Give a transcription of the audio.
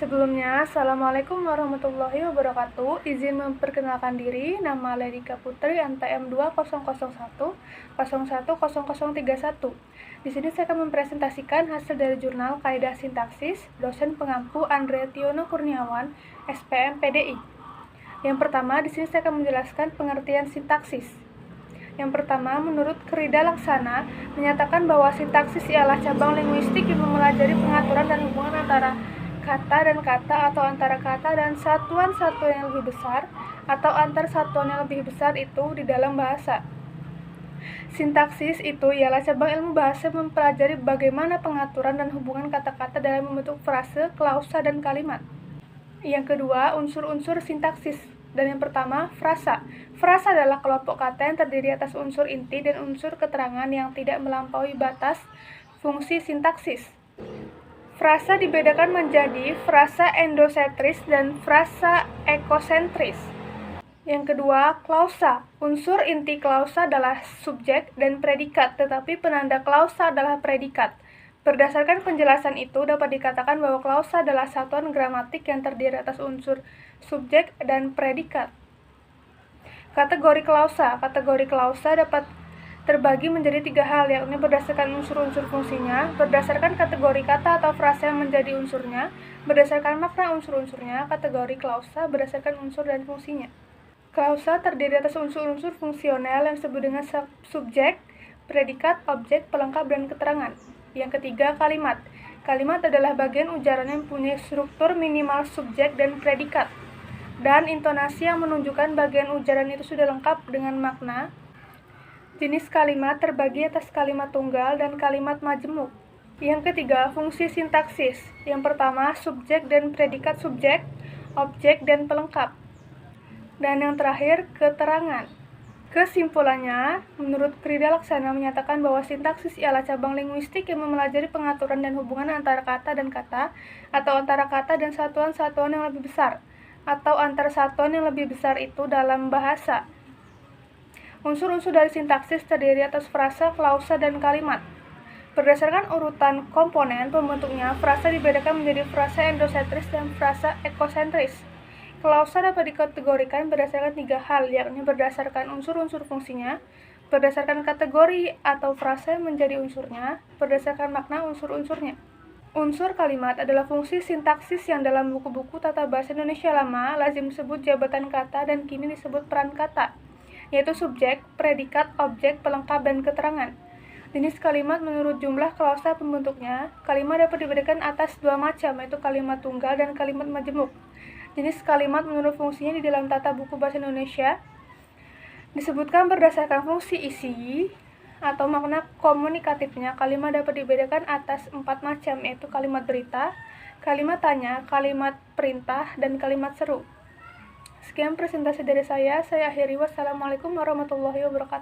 Sebelumnya, Assalamualaikum warahmatullahi wabarakatuh. Izin memperkenalkan diri, nama Ledika Putri, NPM 2001001010031. Di sini saya akan mempresentasikan hasil dari jurnal Kaidah Sintaksis, dosen pengampu Andre Tiono Kurniawan, SPM PDI. Yang pertama, di sini saya akan menjelaskan pengertian sintaksis. Yang pertama, menurut Krida Laksana, menyatakan bahwa sintaksis ialah cabang linguistik yang mempelajari pengaturan dan hubungan antara kata dan kata atau antara kata dan satuan-satuan yang lebih besar atau antar satuan yang lebih besar itu di dalam bahasa. Sintaksis itu ialah cabang ilmu bahasa yang mempelajari bagaimana pengaturan dan hubungan kata-kata dalam membentuk frase, klausa, dan kalimat. Yang kedua, unsur-unsur sintaksis. Dan yang pertama, frasa. Frasa adalah kelompok kata yang terdiri atas unsur inti dan unsur keterangan yang tidak melampaui batas fungsi sintaksis. Frasa dibedakan menjadi frasa endosentris dan frasa ekosentris. Yang kedua, klausa. Unsur inti klausa adalah subjek dan predikat, tetapi penanda klausa adalah predikat. Berdasarkan penjelasan itu, dapat dikatakan bahwa klausa adalah satuan gramatik yang terdiri atas unsur subjek dan predikat. Kategori klausa. Kategori klausa dapat terbagi menjadi tiga hal, yakni berdasarkan unsur-unsur fungsinya, berdasarkan kategori kata atau frasa yang menjadi unsurnya, berdasarkan makna unsur-unsurnya. Kategori klausa berdasarkan unsur dan fungsinya. Klausa terdiri atas unsur-unsur fungsional yang disebut dengan subjek, predikat, objek, pelengkap, dan keterangan. Yang ketiga, kalimat. Kalimat adalah bagian ujaran yang mempunyai struktur minimal subjek dan predikat, dan intonasi yang menunjukkan bagian ujaran itu sudah lengkap dengan makna. Jenis kalimat terbagi atas kalimat tunggal dan kalimat majemuk. Yang ketiga, fungsi sintaksis. Yang pertama, subjek dan predikat subjek, objek dan pelengkap. Dan yang terakhir, keterangan. Kesimpulannya, menurut Krida Laksana menyatakan bahwa sintaksis ialah cabang linguistik yang mempelajari pengaturan dan hubungan antara kata dan kata, atau antara kata dan satuan-satuan yang lebih besar, atau antar satuan yang lebih besar itu dalam bahasa. Unsur-unsur dari sintaksis terdiri atas frasa, klausa, dan kalimat. Berdasarkan urutan komponen pembentuknya, frasa dibedakan menjadi frasa endosentris dan frasa ekosentris. Klausa dapat dikategorikan berdasarkan tiga hal, yakni berdasarkan unsur-unsur fungsinya, berdasarkan kategori atau frasa yang menjadi unsurnya, berdasarkan makna unsur-unsurnya. Unsur kalimat adalah fungsi sintaksis yang dalam buku-buku tata bahasa Indonesia lama lazim disebut jabatan kata dan kini disebut peran kata, yaitu subjek, predikat, objek, pelengkap, dan keterangan. Jenis kalimat menurut jumlah klausa pembentuknya, kalimat dapat dibedakan atas dua macam, yaitu kalimat tunggal dan kalimat majemuk. Jenis kalimat menurut fungsinya di dalam tata buku bahasa Indonesia disebutkan berdasarkan fungsi isi atau makna komunikatifnya. Kalimat dapat dibedakan atas 4 macam, yaitu kalimat berita, kalimat tanya, kalimat perintah, dan kalimat seru. Sekian presentasi dari saya akhiri. Wassalamualaikum warahmatullahi wabarakatuh.